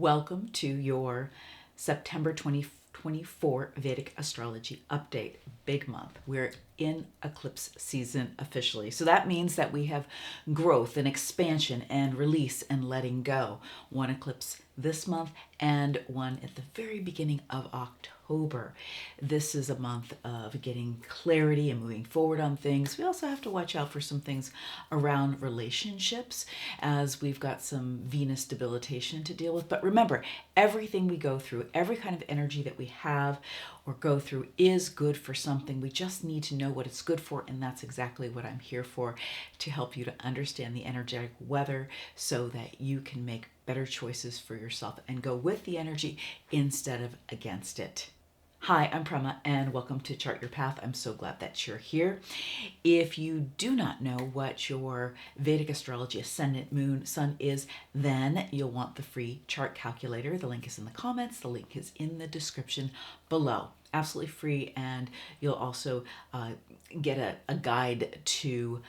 Welcome to your September 2024 Vedic Astrology update. Big month. We're in eclipse season officially. So that means that we have growth and expansion and release and letting go. One eclipse this month and one at the very beginning of October. This is a month of getting clarity and moving forward on things. We also have to watch out for some things around relationships as we've got some Venus debilitation to deal with. But remember, everything we go through, every kind of energy that we have or go through is good for something. We just need to know what it's good for, and that's exactly what I'm here for, to help you to understand the energetic weather so that you can make better choices for yourself and go with the energy instead of against it. Hi, I'm Prema and welcome to Chart Your Path. I'm so glad that you're here. If you do not know what your Vedic Astrology Ascendant, Moon, Sun is, then you'll want the free chart calculator. The link is in the comments. The link is in the description below. Absolutely free, and you'll also get a guide to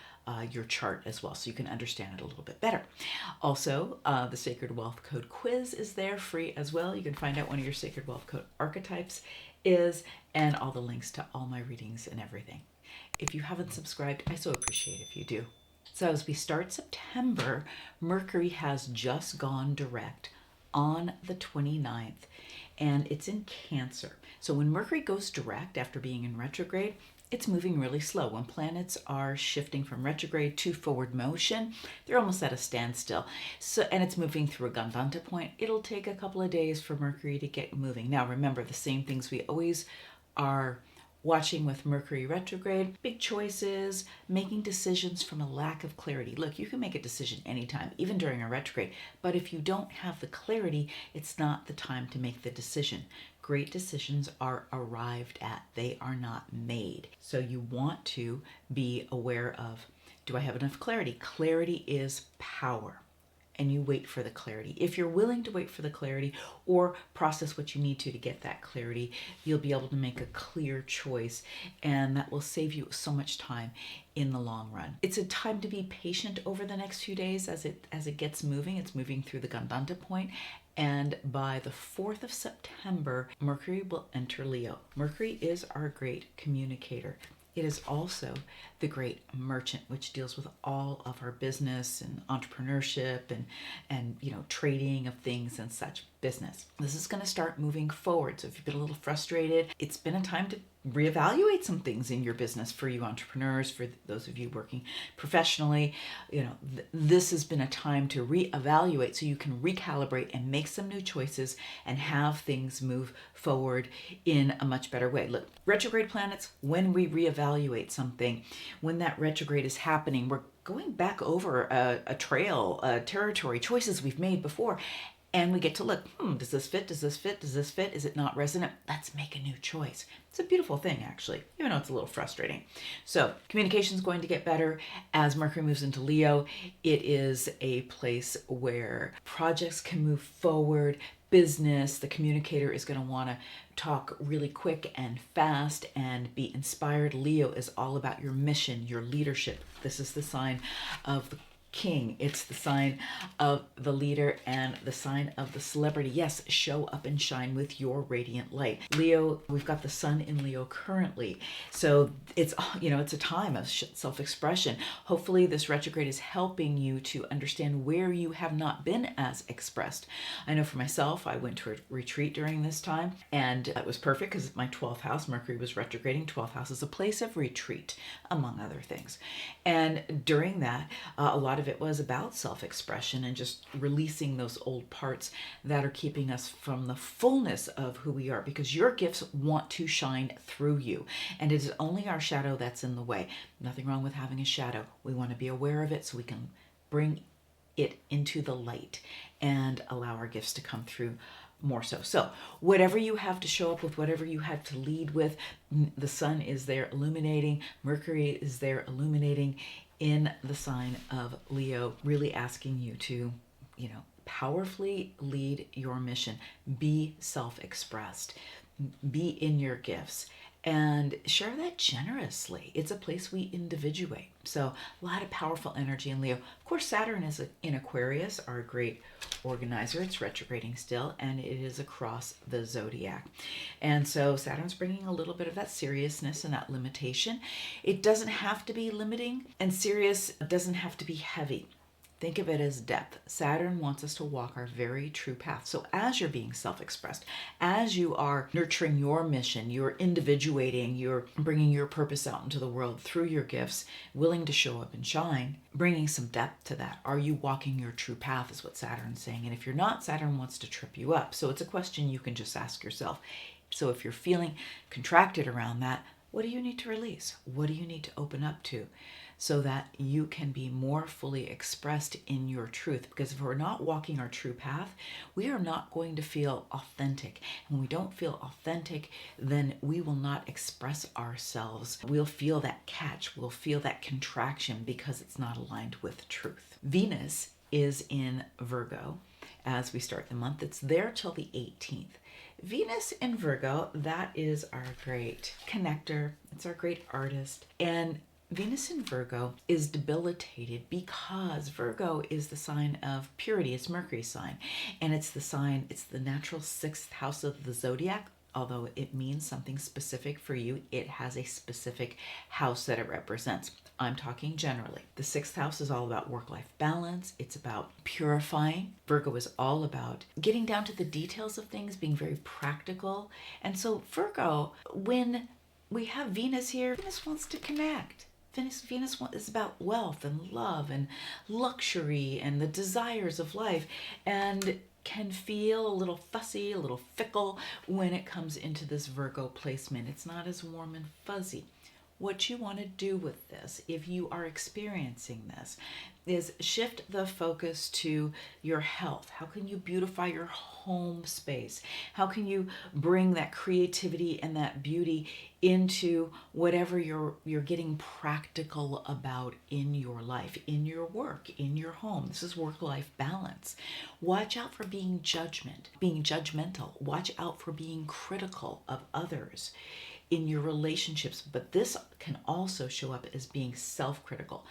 your chart as well, so you can understand it a little bit better. Also, the Sacred Wealth Code quiz is there, free as well. You can find out one of your Sacred Wealth Code archetypes is, and all the links to all my readings and everything. If you haven't subscribed, I so appreciate if you do. So as we start September, Mercury has just gone direct on the 29th, and it's in Cancer. So when Mercury goes direct after being in retrograde, it's moving really slow. When planets are shifting from retrograde to forward motion, they're almost at a standstill. So, and it's moving through a Gandanta point. It'll take a couple of days for Mercury to get moving. Now, remember the same things we always are watching with Mercury retrograde: big choices, making decisions from a lack of clarity. Look, you can make a decision anytime, even during a retrograde, but if you don't have the clarity, it's not the time to make the decision. Great decisions are arrived at, they are not made. So you want to be aware of, do I have enough clarity? Clarity is power. And you wait for the clarity. If you're willing to wait for the clarity or process what you need to get that clarity, you'll be able to make a clear choice, and that will save you so much time in the long run. It's a time to be patient over the next few days as it gets moving. It's moving through the Gandanta point, and by the 4th of September, Mercury will enter Leo. Mercury is our great communicator. It is also the great merchant, which deals with all of our business and entrepreneurship and trading of things and such business. This is going to start moving forward. So if you've been a little frustrated, it's been a time to reevaluate some things in your business. For you entrepreneurs, for those of you working professionally, this has been a time to reevaluate so you can recalibrate and make some new choices and have things move forward in a much better way. Look, retrograde planets, when we reevaluate something, when that retrograde is happening, we're going back over a trail, a territory, choices we've made before. And we get to look, does this fit? Does this fit? Does this fit? Is it not resonant? Let's make a new choice. It's a beautiful thing, actually, even though it's a little frustrating. So communication is going to get better as Mercury moves into Leo. It is a place where projects can move forward. Business, the communicator is going to want to talk really quick and fast and be inspired. Leo is all about your mission, your leadership. This is the sign of the King. It's the sign of the leader and the sign of the celebrity. Yes, show up and shine with your radiant light. Leo, we've got the sun in Leo currently. So it's a time of self-expression. Hopefully this retrograde is helping you to understand where you have not been as expressed. I know for myself, I went to a retreat during this time, and it was perfect because my 12th house, Mercury was retrograding. 12th house is a place of retreat, among other things. And during that, a lot of it was about self-expression and just releasing those old parts that are keeping us from the fullness of who we are, because your gifts want to shine through you, and it is only our shadow that's in the way. Nothing wrong with having a shadow. We want to be aware of it so we can bring it into the light and allow our gifts to come through more so. So whatever you have to show up with, whatever you have to lead with, the sun is there illuminating, Mercury is there illuminating in the sign of Leo, really asking you to, powerfully lead your mission. Be self-expressed. Be in your gifts and share that generously. It's a place we individuate. So a lot of powerful energy in Leo. Of course, Saturn is in Aquarius, our great organizer. It's retrograding still, and it is across the zodiac. And so Saturn's bringing a little bit of that seriousness and that limitation. It doesn't have to be limiting, and serious doesn't have to be heavy. Think of it as depth. Saturn wants us to walk our very true path. So as you're being self-expressed, as you are nurturing your mission, you're individuating, you're bringing your purpose out into the world through your gifts, willing to show up and shine, bringing some depth to that. Are you walking your true path is what Saturn's saying. And if you're not, Saturn wants to trip you up. So it's a question you can just ask yourself. So if you're feeling contracted around that, what do you need to release? What do you need to open up to? So that you can be more fully expressed in your truth. Because if we're not walking our true path, we are not going to feel authentic. And when we don't feel authentic, then we will not express ourselves. We'll feel that catch, we'll feel that contraction because it's not aligned with truth. Venus is in Virgo as we start the month. It's there till the 18th. Venus in Virgo, that is our great connector. It's our great artist. And Venus in Virgo is debilitated because Virgo is the sign of purity. It's Mercury's sign. And it's the natural 6th house of the zodiac. Although it means something specific for you, it has a specific house that it represents. I'm talking generally. The 6th house is all about work-life balance. It's about purifying. Virgo is all about getting down to the details of things, being very practical. And so Virgo, when we have Venus here, Venus wants to connect. Venus is about wealth and love and luxury and the desires of life, and can feel a little fussy, a little fickle when it comes into this Virgo placement. It's not as warm and fuzzy. What you want to do with this, if you are experiencing this, is shift the focus to your health. How can you beautify your home space? How can you bring that creativity and that beauty into whatever you're getting practical about in your life, in your work, in your home? This is work-life balance. Watch out for being judgmental. Watch out for being critical of others in your relationships, but this can also show up as being self-critical.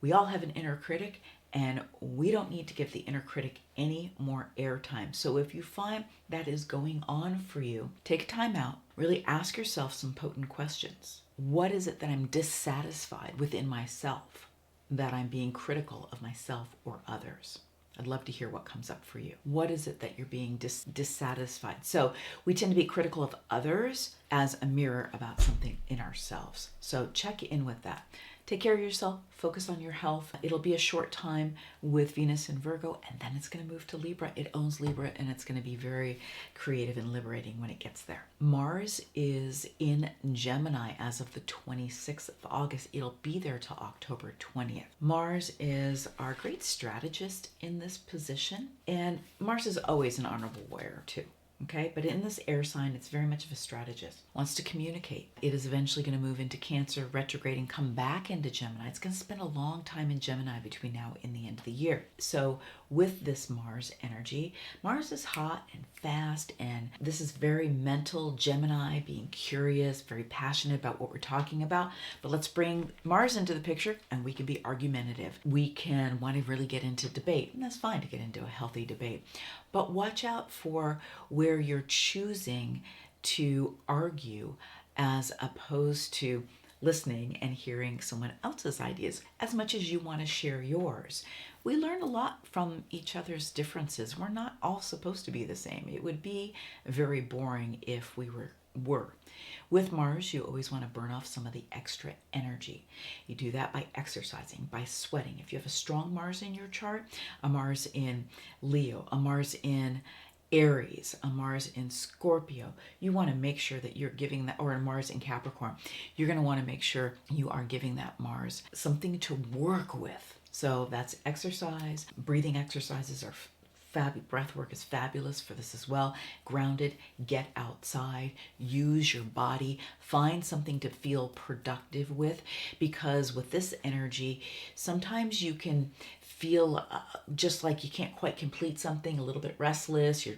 We all have an inner critic, and we don't need to give the inner critic any more airtime. So if you find that is going on for you, take time out, really ask yourself some potent questions. What is it that I'm dissatisfied within myself, that I'm being critical of myself or others? I'd love to hear what comes up for you. What is it that you're being dissatisfied? So we tend to be critical of others as a mirror about something in ourselves. So check in with that. Take care of yourself, focus on your health. It'll be a short time with Venus in Virgo, and then it's going to move to Libra. It owns Libra, and it's going to be very creative and liberating when it gets there. Mars is in Gemini as of the 26th of August. It'll be there till October 20th. Mars is our great strategist in this position, and Mars is always an honorable warrior too. Okay, but in this air sign, it's very much of a strategist. Wants to communicate. It is eventually going to move into Cancer, retrograde, and come back into Gemini. It's going to spend a long time in Gemini between now and the end of the year. So with this Mars energy, Mars is hot and fast, and this is very mental Gemini, being curious, very passionate about what we're talking about. But let's bring Mars into the picture, and we can be argumentative. We can want to really get into debate, and that's fine to get into a healthy debate. But watch out for where you're choosing to argue as opposed to listening and hearing someone else's ideas as much as you want to share yours. We learn a lot from each other's differences. We're not all supposed to be the same. It would be very boring if we were. With Mars, you always want to burn off some of the extra energy. You do that by exercising, by sweating. If you have a strong Mars in your chart, a Mars in Leo, a Mars in Aries, a Mars in Scorpio, you want to make sure that you're giving that, or a Mars in Capricorn, you're going to want to make sure you are giving that Mars something to work with. So that's exercise. Breathing exercises are breath work is fabulous for this as well. Grounded, get outside, use your body, find something to feel productive with, because with this energy, sometimes you can feel just like you can't quite complete something, a little bit restless, you're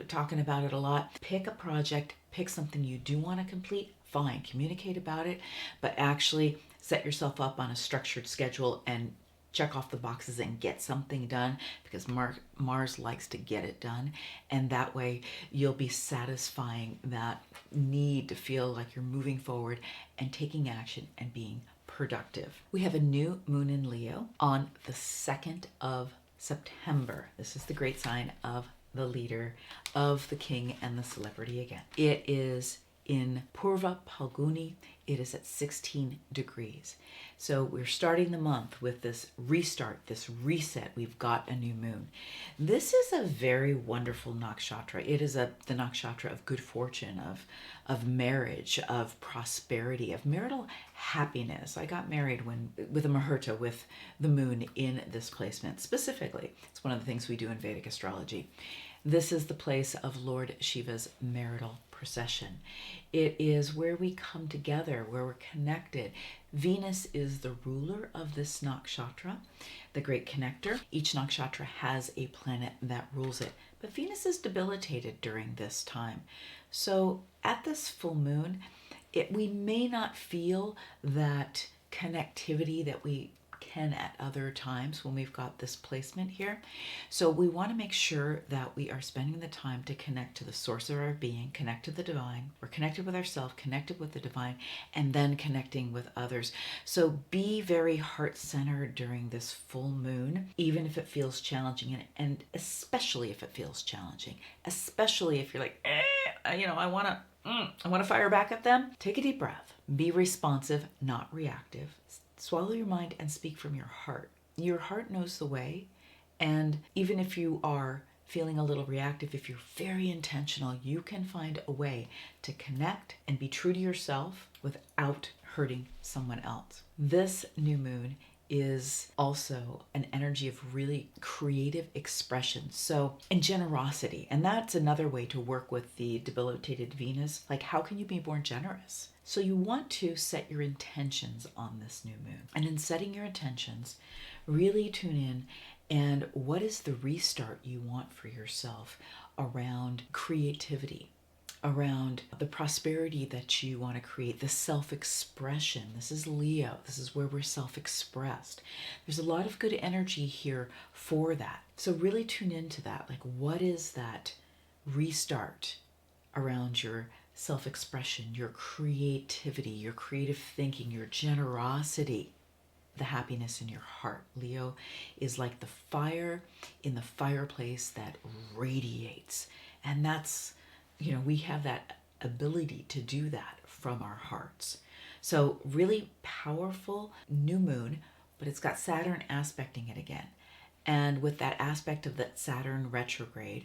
talking about it a lot. Pick a project, pick something you do want to complete, fine. Communicate about it, but actually set yourself up on a structured schedule and check off the boxes and get something done, because Mars likes to get it done. And that way you'll be satisfying that need to feel like you're moving forward and taking action and being productive. We have a new moon in Leo on the 2nd of September. This is the great sign of the leader, of the king and the celebrity again. It is in Purva Palguni. It is at 16 degrees. So we're starting the month with this restart, this reset. We've got a new moon. This is a very wonderful nakshatra. It is the nakshatra of good fortune, of marriage, of prosperity, of marital happiness. I got married with a muhurta, with the moon in this placement specifically. It's one of the things we do in Vedic astrology. This is the place of Lord Shiva's marital procession. It is where we come together, where we're connected. Venus is the ruler of this nakshatra, the great connector. Each nakshatra has a planet that rules it, but Venus is debilitated during this time. So at this full moon, we may not feel that connectivity that we can at other times when we've got this placement here. So we want to make sure that we are spending the time to connect to the source of our being, connect to the divine. We're connected with ourselves, connected with the divine, and then connecting with others. So be very heart-centered during this full moon, even if it feels challenging, and especially if it feels challenging, especially if you're like, I want to fire back at them. Take a deep breath. Be responsive, not reactive. Swallow your mind and speak from your heart. Your heart knows the way. And even if you are feeling a little reactive, if you're very intentional, you can find a way to connect and be true to yourself without hurting someone else. This new moon is also an energy of really creative expression, and generosity. And that's another way to work with the debilitated Venus. Like, how can you be more generous? So you want to set your intentions on this new moon. And in setting your intentions, really tune in and what is the restart you want for yourself around creativity, around the prosperity that you want to create, the self-expression. This is Leo. This is where we're self-expressed. There's a lot of good energy here for that. So really tune into that. Like, what is that restart around your self-expression, your creativity, your creative thinking, your generosity, the happiness in your heart. Leo is like the fire in the fireplace that radiates. And that's, we have that ability to do that from our hearts. So really powerful new moon, but it's got Saturn aspecting it again. And with that aspect of that Saturn retrograde,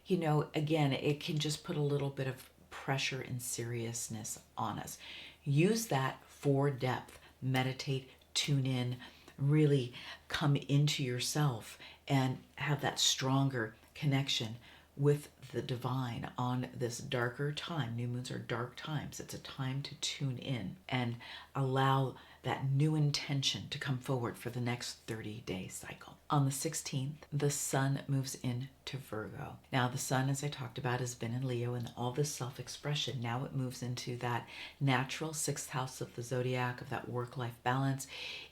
again, it can just put a little bit of pressure and seriousness on us. Use that for depth. Meditate, tune in, really come into yourself and have that stronger connection with the divine on this darker time. New moons are dark times. It's a time to tune in and allow that new intention to come forward for the next 30-day cycle. On the 16th, the sun moves into Virgo. Now, the sun, as I talked about, has been in Leo and all this self-expression. Now it moves into that natural 6th house of the zodiac, of that work-life balance.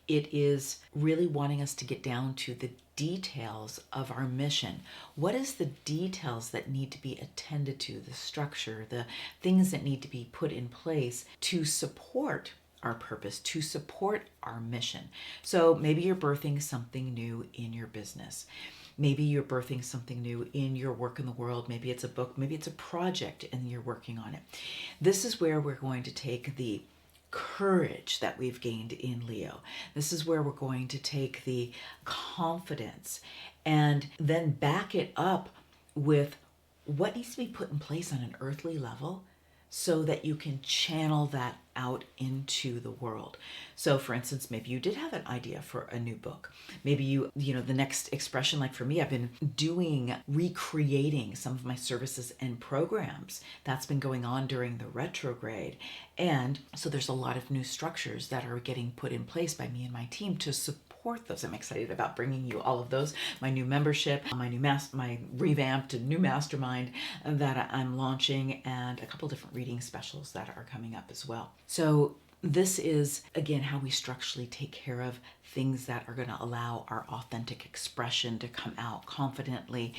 It is really wanting us to get down to the details of our mission. What is the details that need to be attended to, the structure, the things that need to be put in place to support our purpose, to support our mission. So maybe you're birthing something new in your business. Maybe you're birthing something new in your work in the world. Maybe it's a book, maybe it's a project and you're working on it. This is where we're going to take the courage that we've gained in Leo. This is where we're going to take the confidence and then back it up with what needs to be put in place on an earthly level so that you can channel that out into the world. So for instance, maybe you did have an idea for a new book. Maybe the next expression, like for me, I've been recreating some of my services and programs. That's been going on during the retrograde. And so there's a lot of new structures that are getting put in place by me and my team to support support those. I'm excited about bringing you all of those. My new membership, my revamped new mastermind that I'm launching, and a couple different reading specials that are coming up as well. So this is, again, how we structurally take care of things that are going to allow our authentic expression to come out confidently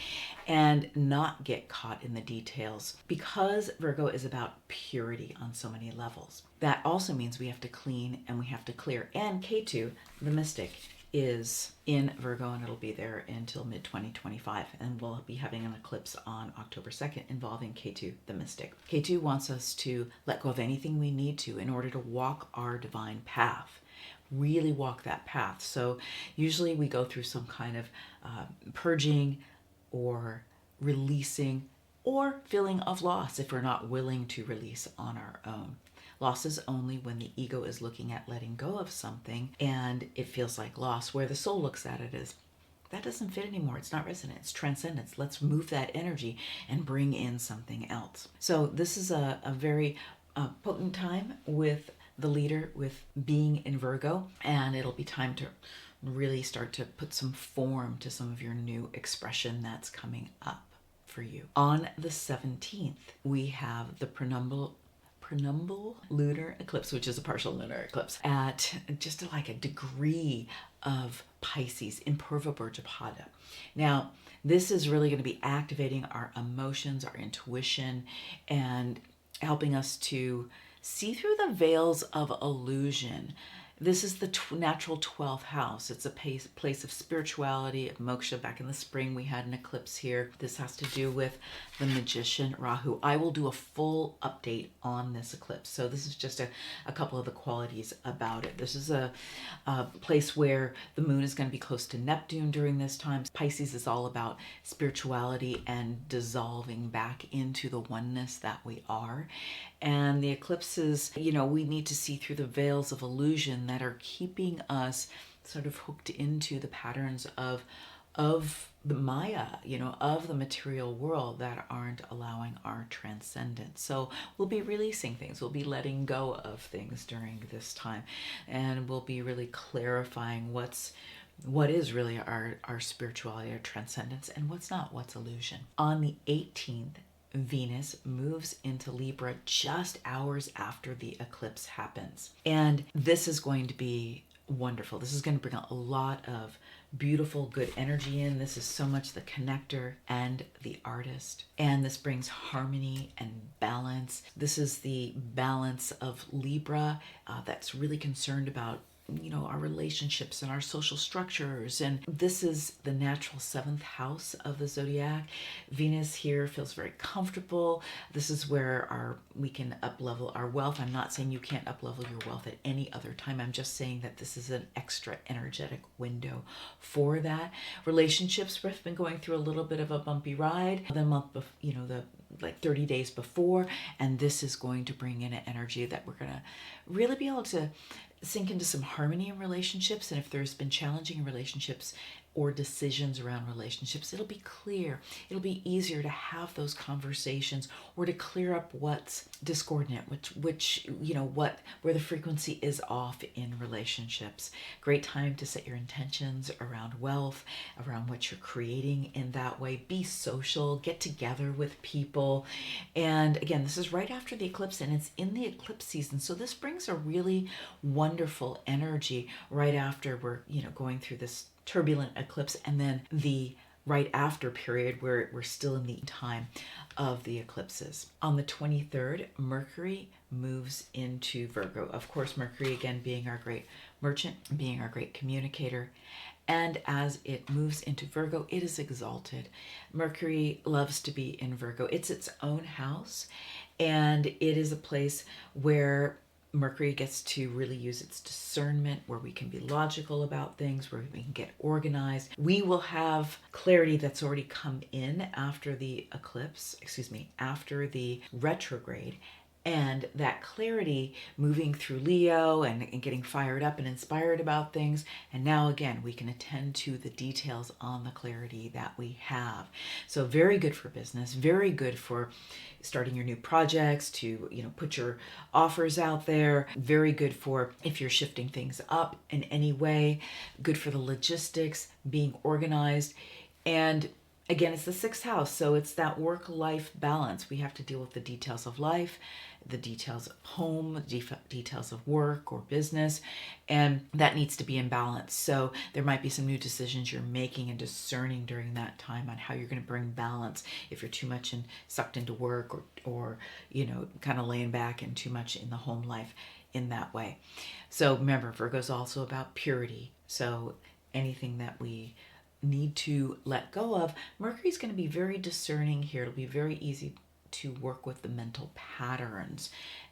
and not get caught in the details. Because Virgo is about purity on so many levels, that also means we have to clean and we have to clear. And K2, the mystic, is in Virgo, and it'll be there until mid-2025, and we'll be having an eclipse on October 2nd involving K2, the mystic. K2 wants us to let go of anything we need to in order to walk our divine path, really walk that path. So usually we go through some kind of purging or releasing or feeling of loss if we're not willing to release on our own. Loss is only when the ego is looking at letting go of something and it feels like loss, where the soul looks at it as, that doesn't fit anymore. It's not resonant. It's transcendence. Let's move that energy and bring in something else. So this is a very potent time with the leader, with being in Virgo, and it'll be time to really start to put some form to some of your new expression that's coming up for you. On the 17th, we have the prenuptial lunar eclipse, which is a partial lunar eclipse, at just like a degree of Pisces in Purva Burjapada. Now, this is really going to be activating our emotions, our intuition, and helping us to see through the veils of illusion. This is the natural 12th house. It's a place of spirituality, of moksha. Back in the spring, we had an eclipse here. This has to do with the magician, Rahu. I will do a full update on this eclipse. So this is just a couple of the qualities about it. This is a place where the moon is going to be close to Neptune during this time. Pisces is all about spirituality and dissolving back into the oneness that we are. And the eclipses, we need to see through the veils of illusion that are keeping us sort of hooked into the patterns of the Maya, of the material world, that aren't allowing our transcendence. So we'll be releasing things. We'll be letting go of things during this time. And we'll be really clarifying what is really our spirituality, our transcendence, and what's not, what's illusion. On the 18th, Venus moves into Libra just hours after the eclipse happens. And this is going to be wonderful. This is going to bring a lot of beautiful, good energy in. This is so much the connector and the artist. And this brings harmony and balance. This is the balance of Libra that's really concerned about our relationships and our social structures. And this is the natural 7th house of the zodiac. Venus here feels very comfortable. This is where we can up-level our wealth. I'm not saying you can't up-level your wealth at any other time. I'm just saying that this is an extra energetic window for that. Relationships have been going through a little bit of a bumpy ride. The month, 30 days before, and this is going to bring in an energy that we're going to really be able to sink into some harmony in relationships. And if there's been challenging relationships or decisions around relationships, it'll be clear. It'll be easier to have those conversations, or to clear up what's discordant, where the frequency is off in relationships. Great time to set your intentions around wealth, around what you're creating in that way. Be social, get together with people. And again, this is right after the eclipse, and it's in the eclipse season. So this brings a really wonderful energy right after we're, going through this turbulent eclipse, and then the right after period where we're still in the time of the eclipses. On the 23rd, Mercury moves into Virgo. Of course, Mercury, again, being our great merchant, being our great communicator. And as it moves into Virgo, it is exalted. Mercury loves to be in Virgo. It's its own house, and it is a place where Mercury gets to really use its discernment, where we can be logical about things, where we can get organized. We will have clarity that's already come in after the eclipse, after the retrograde. And that clarity moving through Leo and getting fired up and inspired about things. And now again, we can attend to the details on the clarity that we have. So very good for business, very good for starting your new projects, to put your offers out there. Very good for if you're shifting things up in any way. Good for the logistics, being organized. And again, it's the sixth house, so it's that work-life balance. We have to deal with the details of life, the details of home, details of work or business, and that needs to be in balance. So there might be some new decisions you're making and discerning during that time on how you're going to bring balance if you're too much sucked into work, or kind of laying back and too much in the home life in that way. So remember, Virgo is also about purity. So anything that we need to let go of, Mercury's going to be very discerning here. It'll be very easy to work with the mental patterns.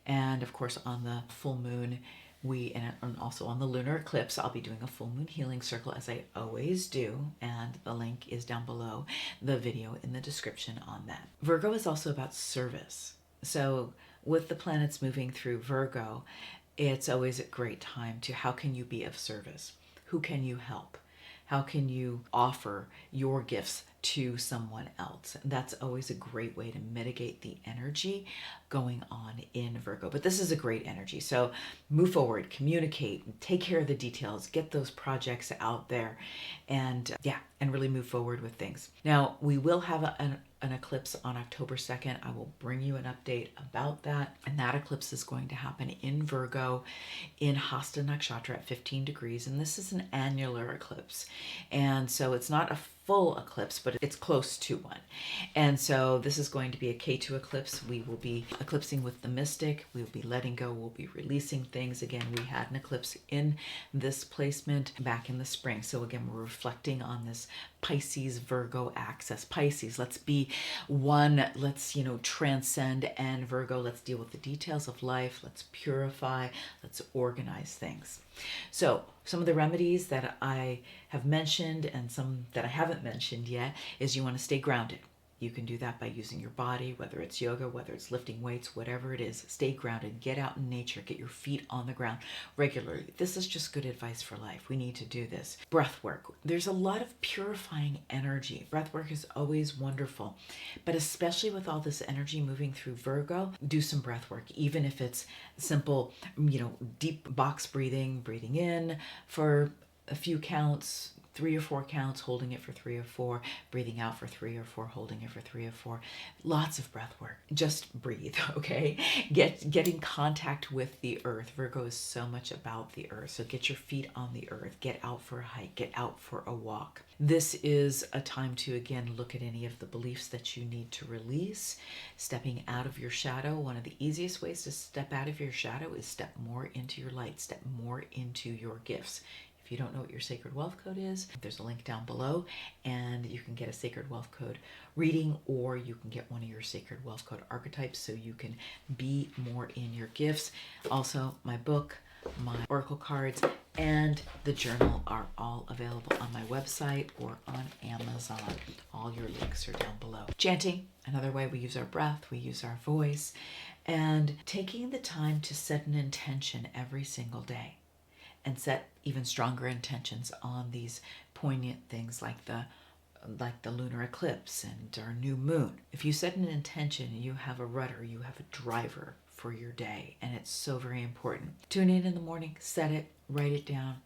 And of course, on the full moon, and also on the lunar eclipse, I'll be doing a full moon healing circle, as I always do, and the link is down below the video in the description on that. Virgo is also about service. So with the planets moving through Virgo, it's always a great time to, how can you be of service? Who can you help? How can you offer your gifts to someone else? And that's always a great way to mitigate the energy going on in Virgo. But this is a great energy. So move forward, communicate, take care of the details, get those projects out there, and really move forward with things. Now, we will have an eclipse on October 2nd. I will bring you an update about that. And that eclipse is going to happen in Virgo in Hasta Nakshatra at 15 degrees. And this is an annular eclipse. And so it's not a full eclipse, but it's close to one. And so this is going to be a K2 eclipse. We will be eclipsing with the mystic. We'll be letting go. We'll be releasing things. Again, we had an eclipse in this placement back in the spring. So again, we're reflecting on this Pisces Virgo axis. Pisces, let's be one. Let's, transcend. And Virgo, let's deal with the details of life. Let's purify. Let's organize things. So some of the remedies that I have mentioned and some that I haven't mentioned yet is you want to stay grounded. You can do that by using your body, whether it's yoga, whether it's lifting weights, whatever it is. Stay grounded. Get out in nature. Get your feet on the ground regularly. This is just good advice for life. We need to do this. Breath work. There's a lot of purifying energy. Breath work is always wonderful, but especially with all this energy moving through Virgo, do some breath work, even if it's simple, deep box breathing in for a few counts, 3 or 4 counts, holding it for 3 or 4, breathing out for 3 or 4, holding it for 3 or 4. Lots of breath work. Just breathe, okay? Get in contact with the earth. Virgo is so much about the earth. So get your feet on the earth. Get out for a hike. Get out for a walk. This is a time to, again, look at any of the beliefs that you need to release. Stepping out of your shadow. One of the easiest ways to step out of your shadow is step more into your light. Step more into your gifts. If you don't know what your Sacred Wealth Code is, there's a link down below, and you can get a Sacred Wealth Code reading, or you can get one of your Sacred Wealth Code archetypes so you can be more in your gifts. Also, my book, my oracle cards, and the journal are all available on my website or on Amazon. All your links are down below. Chanting, another way we use our breath, we use our voice, and taking the time to set an intention every single day. And set even stronger intentions on these poignant things like the lunar eclipse and our new moon. If you set an intention, you have a rudder, you have a driver for your day, and it's so very important. Tune in the morning, set it, write it down,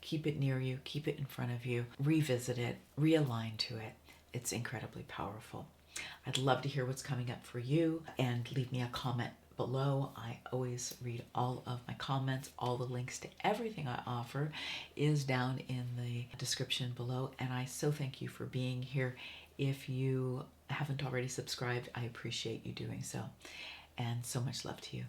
keep it near you, keep it in front of you, revisit it, realign to it. It's incredibly powerful. I'd love to hear what's coming up for you, and leave me a comment below. I always read all of my comments. All the links to everything I offer is down in the description below, and I so thank you for being here. If you haven't already subscribed, I appreciate you doing so, and so much love to you.